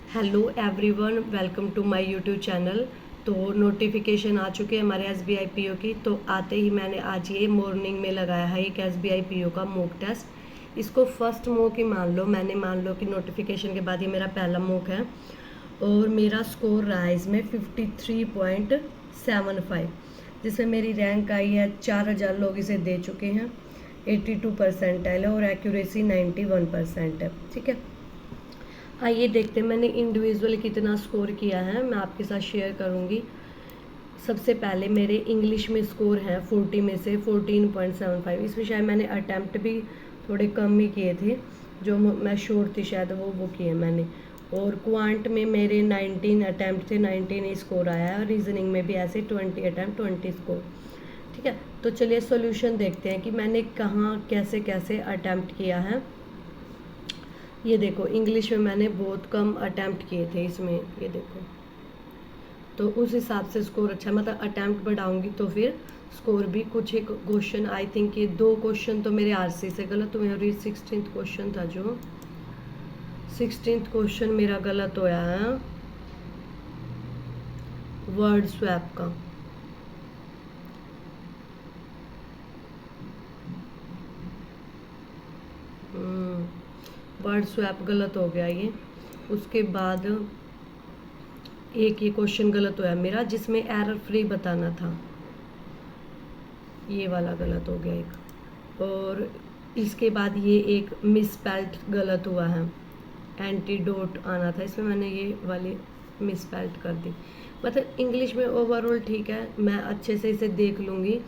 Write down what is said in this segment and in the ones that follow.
Hello everyone, welcome to my YouTube channel. तो notification आ चुके हैं हमारे एसबीआई पीओ की। तो आते ही मैंने आज ये मॉर्निंग में लगाया है एक एसबीआई पीओ का मॉक टेस्ट। इसको फर्स्ट मॉक ही मान लो, मान लो कि नोटिफिकेशन के बाद ये मेरा पहला मॉक है और मेरा स्कोर रहा है इसमें 53.75, जिसमें मेरी रैंक आई है। 4000 लोग इसे दे चुके हैं। 82 परसेंटाइल है और एक्यूरेसी 91% है। ठीक है, आइए देखते हैं मैंने इंडिविजुअल कितना स्कोर किया है, मैं आपके साथ शेयर करूंगी। सबसे पहले मेरे इंग्लिश में स्कोर है 40 में से 14.75। इसमें शायद मैंने अटैम्प्ट भी थोड़े कम ही किए थे, जो मैं श्योर थी शायद वो किए मैंने। और क्वांट में मेरे 19 अटैम्प्ट थे, 19 ही स्कोर आया है। और रीजनिंग में भी ऐसे 20 अटैम्प्ट 20 स्कोर। ठीक है, तो चलिए सॉल्यूशन देखते हैं कि मैंने कहाँ कैसे कैसे अटैम्प्ट किया है। ये देखो, इंग्लिश में मैंने बहुत कम अटैम्प्ट किए थे इसमें, ये देखो। तो उस हिसाब से स्कोर अच्छा, मतलब अटैम्प्ट बढ़ाऊंगी तो फिर स्कोर भी कुछ। एक क्वेश्चन आई थिंक ये 2 क्वेश्चन तो मेरे आरसी से गलत हुए और ये 16th क्वेश्चन था, जो 16th क्वेश्चन मेरा गलत होया है वर्ड स्वैप का। वर्ड स्वैप गलत हो गया ये। उसके बाद एक ये क्वेश्चन गलत हुआ मेरा, जिसमें एरर फ्री बताना था, ये वाला गलत हो गया एक। और इसके बाद ये एक मिसस्पेल्ट गलत हुआ है, एंटीडोट आना था इसमें, मैंने ये वाली मिसस्पेल्ट कर दी। मतलब इंग्लिश में ओवरऑल ठीक है, मैं अच्छे से इसे देख लूँगी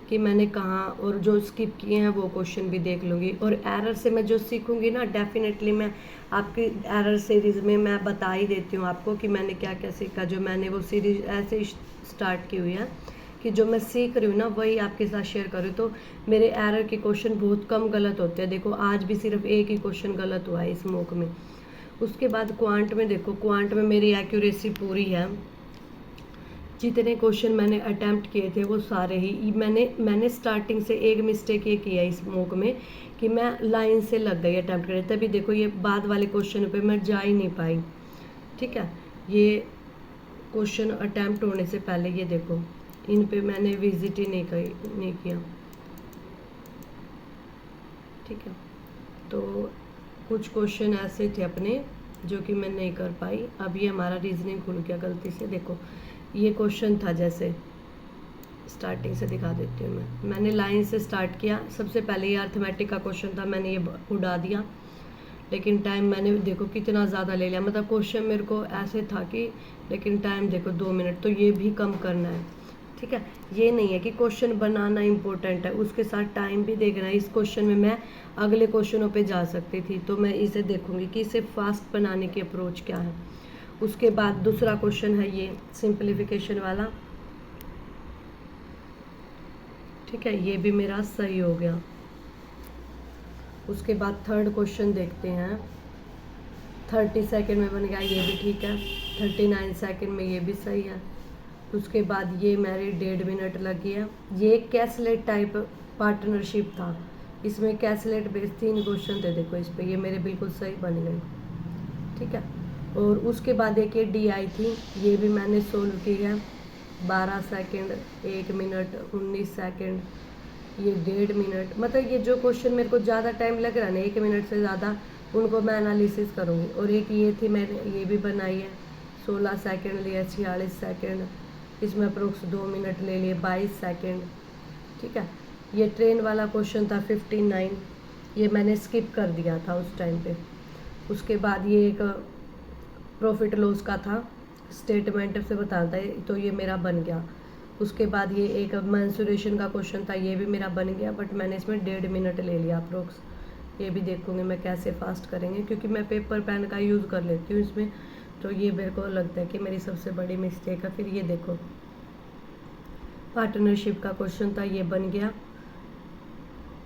कि मैंने कहाँ, और जो स्किप किए हैं वो क्वेश्चन भी देख लूँगी। और एरर से मैं जो सीखूँगी ना, डेफिनेटली मैं आपकी एरर सीरीज़ में मैं बता ही देती हूँ आपको कि मैंने क्या क्या सीखा। जो मैंने वो सीरीज ऐसे स्टार्ट की हुई है कि जो मैं सीख रही हूँ ना वही आपके साथ शेयर करूँ। तो मेरे एरर के क्वेश्चन बहुत कम गलत होते हैं। देखो आज भी सिर्फ एक ही क्वेश्चन गलत हुआ है इस मॉक में। उसके बाद क्वांट में देखो, क्वांट में मेरी एक्यूरेसी पूरी है। जितने क्वेश्चन मैंने अटैम्प्ट किए थे वो सारे ही मैंने स्टार्टिंग से एक मिस्टेक ये किया इस मॉक में कि मैं लाइन से लग गई अटैम्प्ट करने, तभी देखो ये बाद वाले क्वेश्चन पे मैं जा ही नहीं पाई। ठीक है, ये क्वेश्चन अटैम्प्ट होने से पहले ये देखो, इन पे मैंने विजिट ही नहीं किया। ठीक है, तो कुछ क्वेश्चन ऐसे थे अपने जो कि मैं नहीं कर पाई। अब ये हमारा रीजनिंग खुल गया गलती से। देखो ये क्वेश्चन था, जैसे स्टार्टिंग से दिखा देती हूँ मैंने लाइन से स्टार्ट किया। सबसे पहले ये अर्थमेटिक का क्वेश्चन था, मैंने ये उड़ा दिया, लेकिन टाइम मैंने देखो कितना ज़्यादा ले लिया। मतलब क्वेश्चन मेरे को ऐसे था कि, लेकिन टाइम देखो 2 मिनट, तो ये भी कम करना है। ठीक है, ये नहीं है कि क्वेश्चन बनाना इम्पोर्टेंट है, उसके साथ टाइम भी देखना है। इस क्वेश्चन में मैं अगले क्वेश्चनों पे जा सकती थी, तो मैं इसे देखूंगी कि इसे फास्ट बनाने की अप्रोच क्या है। उसके बाद दूसरा क्वेश्चन है ये सिंप्लीफिकेशन वाला। ठीक है, ये भी मेरा सही हो गया। उसके बाद थर्ड क्वेश्चन देखते हैं, 30 सेकेंड में बन गया, ये भी ठीक है। 39 सेकेंड में ये भी सही है। उसके बाद ये मेरी 1.5 मिनट लगी है। ये कैसलेट टाइप पार्टनरशिप था, इसमें कैसलेट बेस्ड 3 क्वेश्चन थे। देखो इस पर ये मेरे बिल्कुल सही बन गए। ठीक है, और उसके बाद एक ये डी आई थी, ये भी मैंने सोल्व की है। 12 सेकेंड, 1 मिनट 19 सेकेंड, ये 1.5 मिनट। मतलब ये जो क्वेश्चन मेरे को ज़्यादा टाइम लग रहा है ना, 1 मिनट से ज़्यादा, उनको मैं एनालिसिस करूँगी। और एक ये थी, मैंने ये भी बनाई है, 16 सेकेंड लिया, 46 सेकेंड, इसमें अप्रोक्स 2 मिनट ले लिए, 22 सेकेंड। ठीक है, ये ट्रेन वाला क्वेश्चन था 59, ये मैंने स्किप कर दिया था उस टाइम पे। उसके बाद ये एक प्रॉफिट लॉस का था, स्टेटमेंट से बताता है, तो ये मेरा बन गया। उसके बाद ये एक मेंसुरेशन का क्वेश्चन था, ये भी मेरा बन गया, बट मैंने इसमें 1.5 मिनट ले लिया अप्रोक्स। ये भी देखूंगी मैं कैसे फास्ट करेंगे, क्योंकि मैं पेपर पेन का यूज़ कर लेती हूँ इसमें। तो ये मेरे को लगता है कि मेरी सबसे बड़ी मिस्टेक है। फिर ये देखो पार्टनरशिप का क्वेश्चन था, ये बन गया।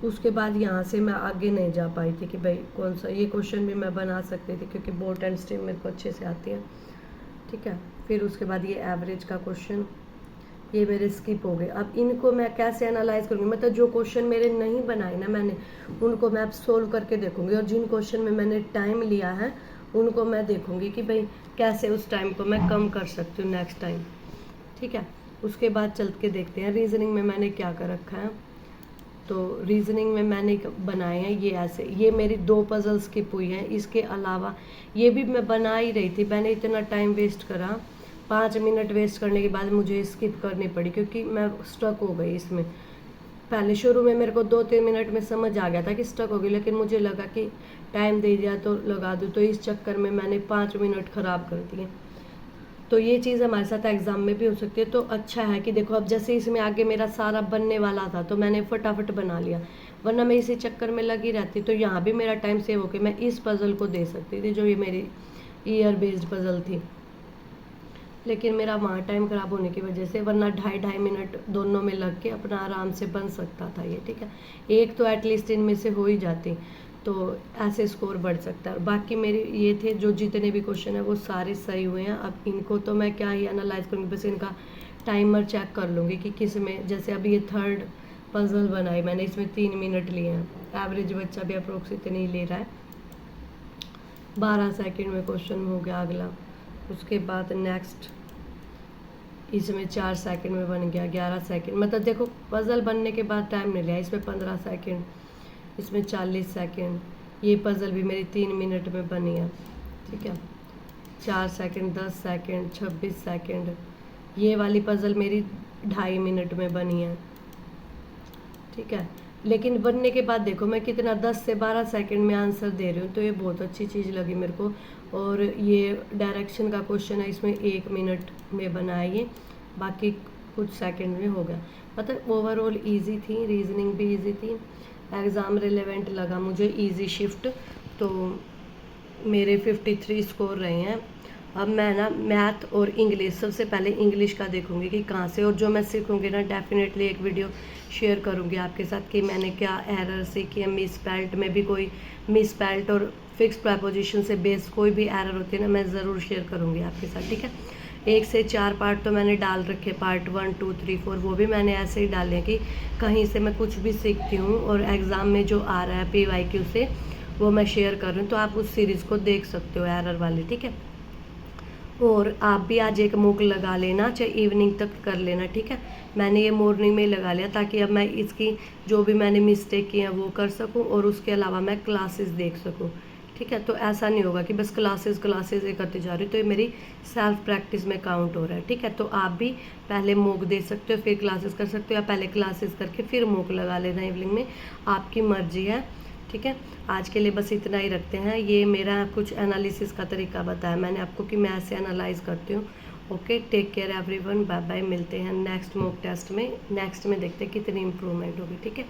उसके बाद यहाँ से मैं आगे नहीं जा पाई थी कि भाई कौन सा, ये क्वेश्चन भी मैं बना सकती थी क्योंकि बोट एंड स्ट्रीम मेरे को अच्छे से आती है। ठीक है, फिर उसके बाद ये एवरेज का क्वेश्चन, ये मेरे स्किप हो गए। अब इनको मैं कैसे एनालाइज करूँगी, मतलब जो क्वेश्चन मेरे नहीं बनाए ना मैंने, उनको मैं अब सोल्व करके देखूँगी। और जिन क्वेश्चन में मैंने टाइम लिया है उनको मैं देखूंगी कि भाई कैसे उस टाइम को मैं कम कर सकती हूँ नेक्स्ट टाइम, ठीक है। उसके बाद चल के देखते हैं रीजनिंग में मैंने क्या कर रखा है। तो रीजनिंग में मैंने बनाए हैं ये ऐसे, ये मेरी 2 पजल स्किप हुई हैं। इसके अलावा ये भी मैं बना ही रही थी, मैंने इतना टाइम वेस्ट करा, 5 मिनट वेस्ट करने के बाद मुझे स्किप करनी पड़ी क्योंकि मैं स्टक हो गई इसमें। पहले शुरू में मेरे को 2-3 मिनट में समझ आ गया था कि स्टक हो गई, लेकिन मुझे लगा कि टाइम दे दिया तो लगा दूँ, तो इस चक्कर में मैंने 5 मिनट ख़राब कर दिए। तो ये चीज़ हमारे साथ एग्ज़ाम में भी हो सकती है। तो अच्छा है कि देखो अब जैसे इसमें आगे मेरा सारा बनने वाला था तो मैंने फटाफट बना लिया, वरना मैं इसी चक्कर में लगी रहती तो यहाँ भी मेरा टाइम सेव होकर मैं इस पज़ल को दे सकती थी जो ये मेरी ईयर बेस्ड पज़ल थी। लेकिन मेरा वहाँ टाइम ख़राब होने की वजह से, वरना 2.5 मिनट दोनों में लग के अपना आराम से बन सकता था ये, ठीक है। एक तो एटलीस्ट इनमें से हो ही जाती, तो ऐसे स्कोर बढ़ सकता है। और बाकी मेरे ये थे जो जितने भी क्वेश्चन है वो सारे सही हुए हैं। अब इनको तो मैं क्या ही एनालाइज करूँगी, बस इनका टाइमर चेक कर लूँगी कि किस में, जैसे अभी ये 3rd पजल बनाई मैंने, इसमें 3 मिनट लिए हैं। एवरेज बच्चा भी अप्रोक्स इतने ही ले रहा है। 12 सेकेंड में क्वेश्चन हो गया अगला। उसके बाद नेक्स्ट इसमें 4 सेकंड में बन गया, 11 सेकंड, मतलब देखो पज़ल बनने के बाद टाइम नहीं लिया। इसमें 15 सेकंड, इसमें 40 सेकंड। ये पज़ल भी मेरी 3 मिनट में बनी है, ठीक है। 4 सेकंड, 10 सेकंड, 26 सेकंड। ये वाली पज़ल मेरी 2.5 मिनट में बनी है, ठीक है। लेकिन बनने के बाद देखो मैं कितना 10 से 12 सेकंड में आंसर दे रही हूँ, तो ये बहुत अच्छी चीज़ लगी मेरे को। और ये डायरेक्शन का क्वेश्चन है, इसमें 1 मिनट में बनाया ये, बाकी कुछ सेकंड में हो गया। मतलब ओवरऑल इजी थी, रीजनिंग भी इजी थी, एग्ज़ाम रिलेवेंट लगा मुझे, इजी शिफ्ट। तो मेरे 53 स्कोर रहे हैं। अब मैं ना मैथ और इंग्लिश, सबसे पहले इंग्लिश का देखूंगी कि कहाँ से, और जो मैं सीखूंगी ना डेफिनेटली एक वीडियो शेयर करूंगी आपके साथ कि मैंने क्या एरर सीखी है। मिसस्पेल्ट में भी कोई मिसस्पेल्ट और फिक्स प्रपोजिशन से बेस कोई भी एरर होती है ना, मैं ज़रूर शेयर करूंगी आपके साथ, ठीक है। 1 से 4 पार्ट तो मैंने डाल रखे, पार्ट 1, 2, 3, 4 वो भी मैंने ऐसे ही डाले कि कहीं से मैं कुछ भी सीखती हूँ और एग्ज़ाम में जो आ रहा है PYQ से वो मैं शेयर कर रही हूँ, तो आप उस सीरीज़ को देख सकते हो एरर वाली, ठीक है। और आप भी आज एक मूक लगा लेना, चाहे इवनिंग तक कर लेना, ठीक है। मैंने ये मॉर्निंग में ही लगा लिया ताकि अब मैं इसकी जो भी मैंने मिस्टेक की है वो कर सकूं और उसके अलावा मैं क्लासेस देख सकूं, ठीक है। तो ऐसा नहीं होगा कि बस क्लासेस ये करती जा रही हूँ, तो ये मेरी सेल्फ प्रैक्टिस में काउंट हो रहा है, ठीक है। तो आप भी पहले मूक दे सकते हो, फिर क्लासेस कर सकते हो, या पहले क्लासेस करके फिर मूक लगा लेना इवनिंग में, आपकी मर्जी है, ठीक है। आज के लिए बस इतना ही रखते हैं। ये मेरा कुछ एनालिसिस का तरीका बताया मैंने आपको कि मैं ऐसे एनालाइज करती हूँ। Okay, take care everyone, bye bye. मिलते हैं नेक्स्ट मॉक टेस्ट में, नेक्स्ट में देखते हैं कितनी इम्प्रूवमेंट होगी, ठीक है।